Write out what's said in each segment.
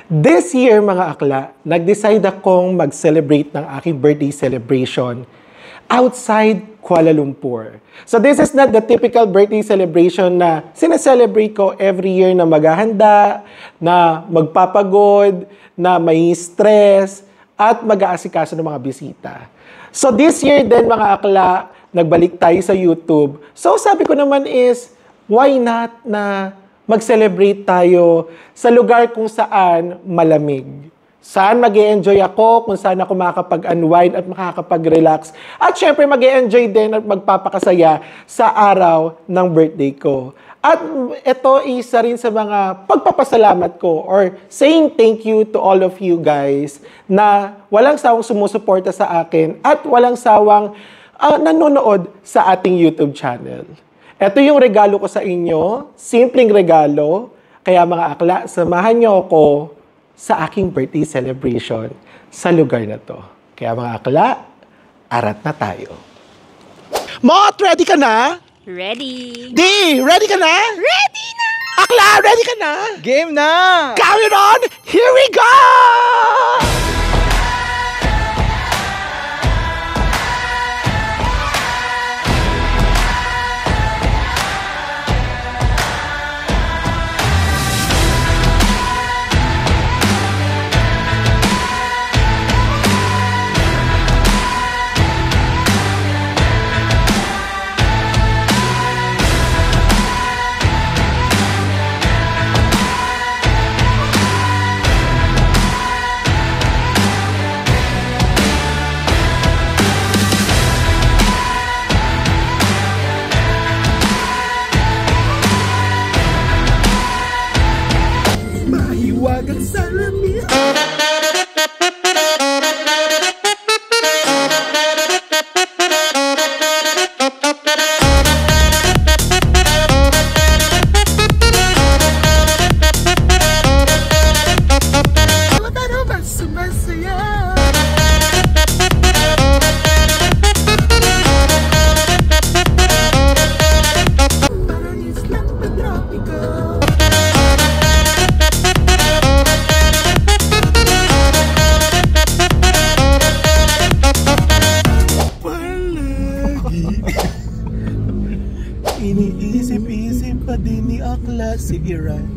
This year, mga akla, nag-decide akong mag-celebrate ng aking birthday celebration outside Kuala Lumpur. So this is not the typical birthday celebration na sineselebrate ko every year na maghahanda, na magpapagod, na may stress, at mag-aasikaso ng mga bisita. So this year din, mga akla, nagbalik tayo sa YouTube. So sabi ko naman is, why not na mag-celebrate tayo sa lugar kung saan malamig. Saan mag-e-enjoy ako, kung saan ako makakapag-unwind at makakapag-relax. At syempre mag-e-enjoy din at magpapakasaya sa araw ng birthday ko. At ito isa rin sa mga pagpapasalamat ko or saying thank you to all of you guys na walang sawang sumusuporta sa akin at walang sawang nanonood sa ating YouTube channel. Ito yung regalo ko sa inyo, simpleng regalo. Kaya mga akla, samahan niyo ako sa aking birthday celebration sa lugar na to. Kaya mga akla, arat na tayo. Mot, ready ka na? Ready. Di, ready ka na? Ready na! Akla, ready ka na? Game na! Cameron, here we go! Mahiwagang salamin. Iniisip-isip pa din ni akla si Iran.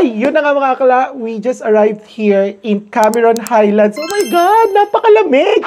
Yun na nga mga akla, we just arrived here in Cameron Highlands. Oh my God, napakalamig!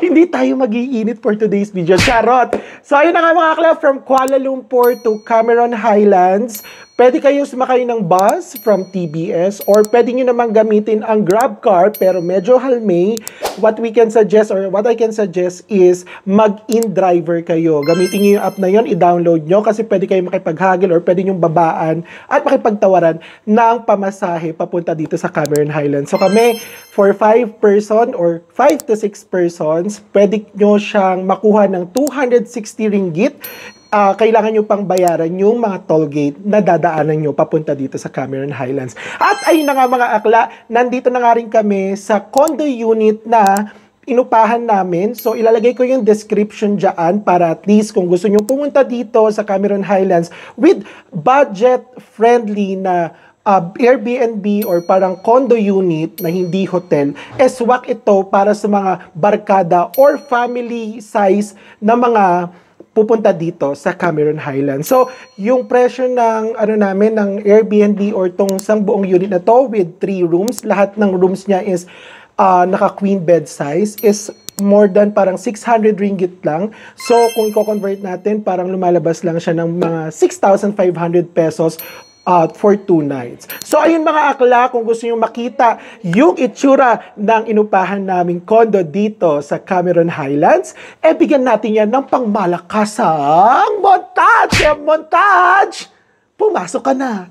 Hindi tayo mag-iinit for today's video. Charot! So ayun na nga mga akla, from Kuala Lumpur to Cameron Highlands. Pwede kayo sumakay ng bus from TBS or pwede nyo namang gamitin ang GrabCar pero medyo halmay. What we can suggest or what I can suggest is mag-in-driver kayo. Gamitin nyo yung app na yon, i-download nyo kasi pwede kayo makipaghagil or pwede nyo babaan at makipagtawaran ng pamasahe papunta dito sa Cameron Highlands. So kami, for 5 person or 5 to 6 persons, pwede nyo siyang makuha ng 260 ringgit. Kailangan nyo pang bayaran yung mga toll gate na dadaanan nyo papunta dito sa Cameron Highlands. At ayun na nga mga akla, nandito na nga rin kami sa condo unit na inupahan namin. So ilalagay ko yung description dyan para at least kung gusto nyo pumunta dito sa Cameron Highlands with budget-friendly na Airbnb or parang condo unit na hindi hotel, swak ito para sa mga barkada or family size na mga pupunta dito sa Cameron Highlands. So, yung presyo ng ng Airbnb or tong isang buong unit na to with 3 rooms, lahat ng rooms niya is naka-queen bed size is more than parang 600 ringgit lang. So, kung i-convert natin, parang lumalabas lang siya ng mga 6,500 pesos for 2 nights. So, ayun mga akla, kung gusto nyo makita yung itsura ng inupahan naming condo dito sa Cameron Highlands, bigyan natin yan ng pangmalakasang montage! Montage! Pumasok ka na!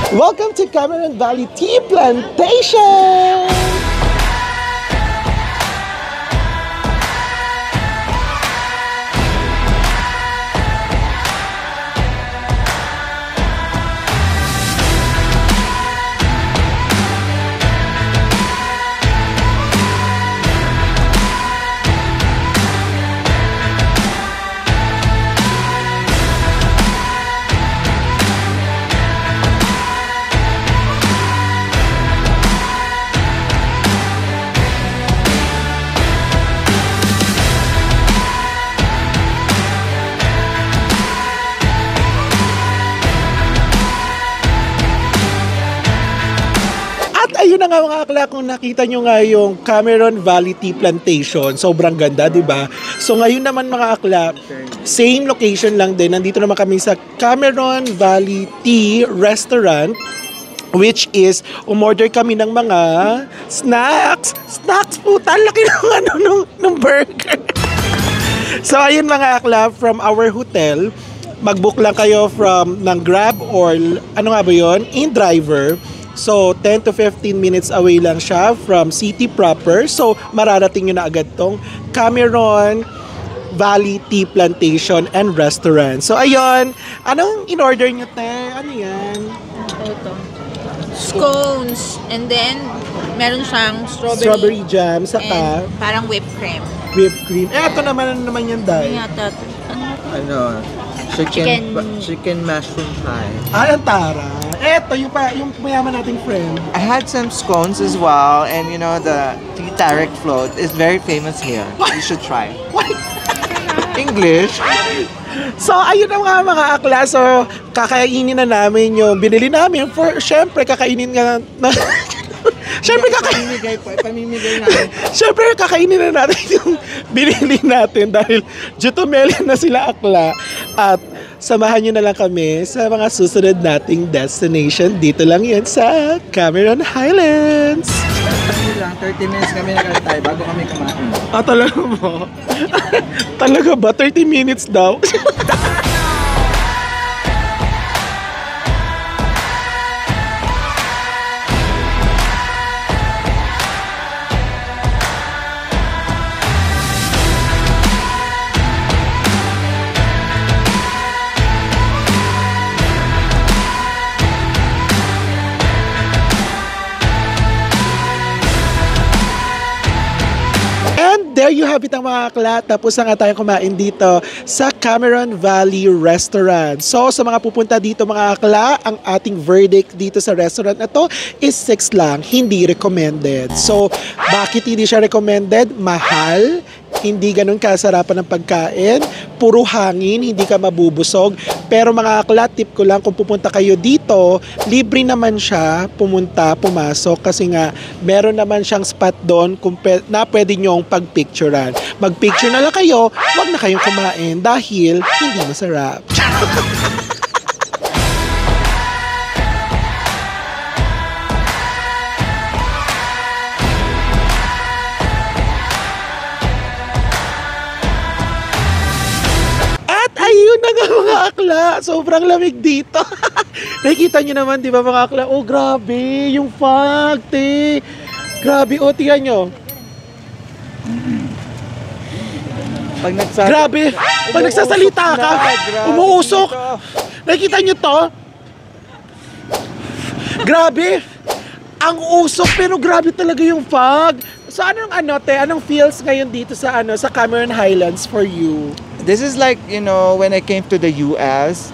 Welcome to Cameron Valley Tea Plantation! Ayun na nga mga akla, kung nakita nyo nga yung Cameron Valley Tea Plantation, sobrang ganda, di ba? So ngayon naman mga akla, same location lang din. Nandito naman kami sa Cameron Valley Tea Restaurant, which is umorder kami ng mga snacks. Snacks po, laki ng burger. So ayun mga akla, from our hotel, mag-book lang kayo ng Grab or ano nga ba yun? In-driver. So, 10 to 15 minutes away lang siya from city proper. So, mararating nyo na agad tong Cameron Valley Tea Plantation and Restaurant. So, ayun. Anong in-order nyo, te? Ano yan? Ito. Scones. And then, meron siyang Strawberry jam. Saka, and parang whipped cream. whipped cream. Ano naman yan, Day? Yata. Ano? Chicken mushroom pie. Ang tara. Eto, yung mayaman nating friend. I had some scones as well, and you know the tea tarik float is very famous here. What? You should try. What? English. So, ayun na mga akla. So, kakainin na namin yung binili namin. Syempre, kakainin nga na Siyempre, pamimigay namin. Siyempre, kakainin na natin yung binili natin dahil jutumeli na sila akla. At samahan nyo na lang kami sa mga susunod nating destination. Dito lang yan sa Cameron Highlands. 30 minutes kami nakalitay bago kami kumain. Talaga mo? Talaga ba? 30 minutes daw? There you have it ang mga akla. Tapos na nga tayo kumain dito sa Cameron Valley Restaurant. So sa mga pupunta dito mga akla, ang ating verdict dito sa restaurant na to is 6 lang, hindi recommended. So bakit hindi siya recommended? Mahal, hindi ganun kasarapan ng pagkain, puro hangin, hindi ka mabubusog. Pero mga akla, tip ko lang, kung pupunta kayo dito, libre naman siya pumasok kasi nga meron naman siyang spot doon na pwede nyong pagpicturean. Magpicture na lang kayo, wag na kayong kumain dahil hindi masarap. Ayun na nga mga akla, sobrang lamig dito. Nakikita nyo naman, di ba mga akla? Oh, grabe, yung fog, te. Grabe, oh, tingnan nyo. Grabe, pag nagsasalita ka, umuusok. Nakikita nyo to? Grabe, ang usok, pero grabe talaga yung fog. So anong feels ngayon dito sa sa Cameron Highlands for you? This is like, you know, when I came to the US.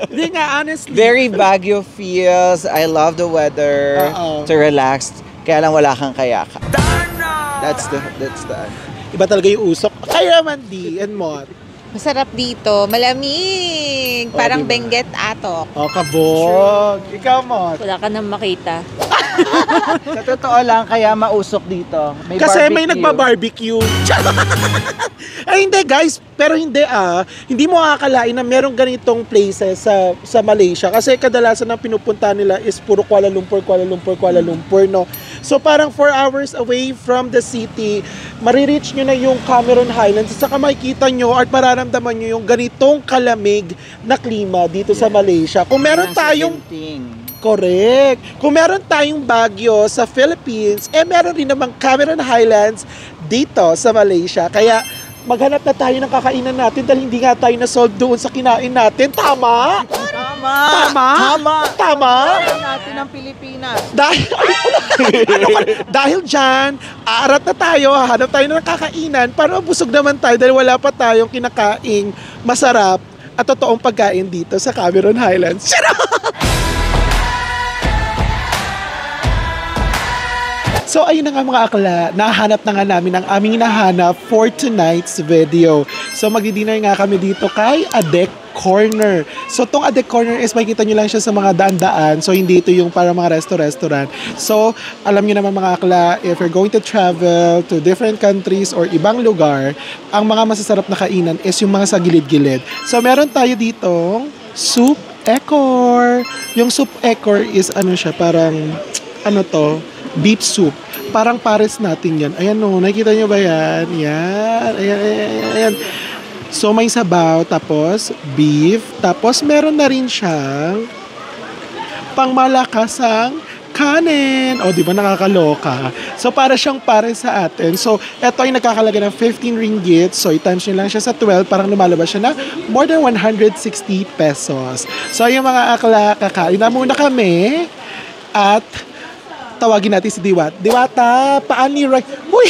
Hindi nga, honestly. Very Baguio feels. I love the weather. To relax. Kaya lang wala kang kayaka. That's the Iba talaga yung usok. Kaya naman and Mot. Masarap dito. Malamig. Parang diba? Benguet Atok. Kabog. Ikaw, Mot. Wala ka nang makita. Sa totoo lang, kaya mausok dito. Kasi may nagba-barbecue. Ay hindi guys, pero hindi mo akalain na merong ganitong places sa Malaysia kasi kadalasan ng pinupunta nila is puro Kuala Lumpur, no. So parang 4 hours away from the city, marireach nyo na yung Cameron Highlands at saka makikita nyo at mararamdaman nyo yung ganitong kalamig na klima dito sa Malaysia. Kung meron tayong correct. Kung meron tayong Baguio sa Philippines, meron rin namang Cameron Highlands dito sa Malaysia. Kaya maghanap na tayo ng kakainan natin dahil hindi nga tayo na-solve doon sa kinain natin. Tama? Tama? natin ng Pilipinas. Dahil dyan, aarat na tayo, hahanap tayo ng kakainan para mabusog naman tayo dahil wala pa tayong kinakaing masarap at totoong pagkain dito sa Cameron Highlands. So ayun na nga mga akla, nahanap na nga namin ang aming nahanap for tonight's video. So magdi-dinner nga kami dito kay Adek Corner. So tong Adek Corner is makikita nyo lang siya sa mga daan-daan. So hindi ito yung para mga restaurant. So alam nyo naman mga akla, if you're going to travel to different countries or ibang lugar, ang mga masasarap na kainan is yung mga sa gilid-gilid. So meron tayo ditong soup ekor. Yung soup ekor is parang beef soup. Parang pares natin yan. Ayan nakikita nyo ba yan? Yan. Ayan. So may sabaw, tapos beef, tapos meron na rin siyang pangmalakasang kanin. O, di ba nakakaloka? So para siyang pares sa atin. So ito ay nagkakalaga ng 15 ringgit. So i-times nyo lang siya sa 12, parang lumalabas siya na more than 160 pesos. So yung mga akla, kakain na muna kami at tawagin natin si Diwat. Diwata, paani right? Uy!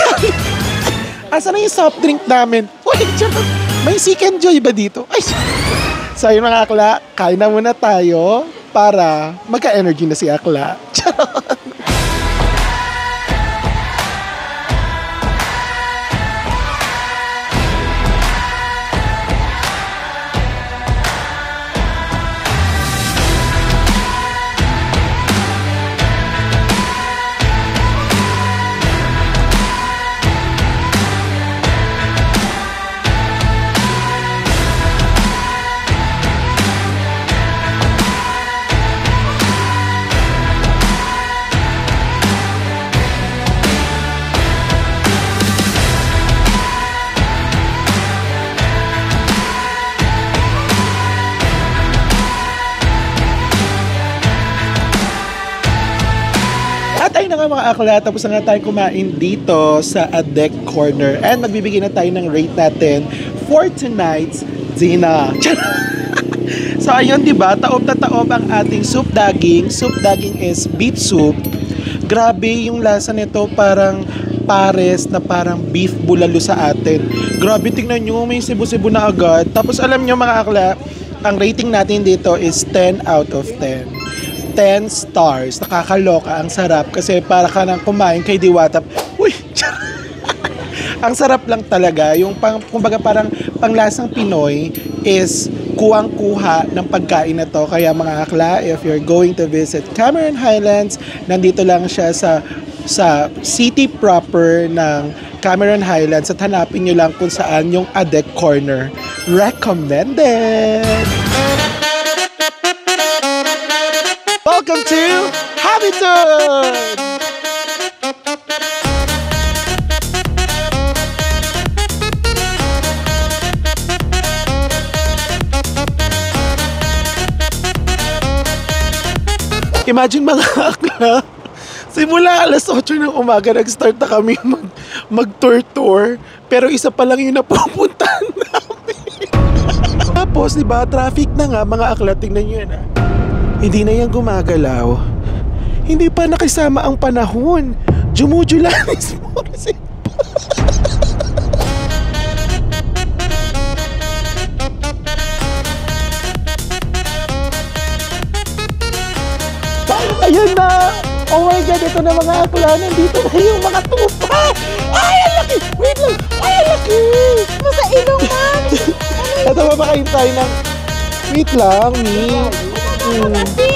Asa na yung soft drink namin? Uy! May Seek and Joy ba dito? Ay! So yun mga akla, kain na muna tayo para magka-energy na si akla. Charot! Mga akla, tapos na nga tayo kumain dito sa Adek Corner and magbibigay na tayo ng rate natin for tonight's dinner. So ayun, diba, taob na taob ang ating soup daging. Soup daging is beef soup. Grabe yung lasa nito, parang pares na parang beef bulalo sa atin. Grabe, tingnan nyo, may sibu-sibu na agad. Tapos alam nyo mga akla, ang rating natin dito is 10 out of 10. 10 stars. Nakakaloka. Ang sarap. Kasi para ka nang kumain kay Diwata. Uy! Ang sarap lang talaga. Yung kumbaga parang panglasang Pinoy is kuwang-kuha ng pagkain na to. Kaya mga akla, if you're going to visit Cameron Highlands, nandito lang siya sa city proper ng Cameron Highlands at hanapin nyo lang kung saan yung Adek Corner. Recommended! Welcome to Habitud! Imagine mga akla, simula alas 8 ng umaga nag-start na kami mag-tour-tour, pero isa pa lang yung napupuntahan namin. Tapos, diba, traffic na nga mga akla, tingnan nyo yan Hindi na yan gumagalaw. Hindi pa nakisama ang panahon. Jumujulanis Morissette. Ayun na! Oh my God, ito na mga akla. Nandito na yung mga tupa! Ay, ang laki! Wait lang! Ay, ang laki! Nasa ilong, ma'am. Ito, mapakain tayo ng... Wait lang, Mi.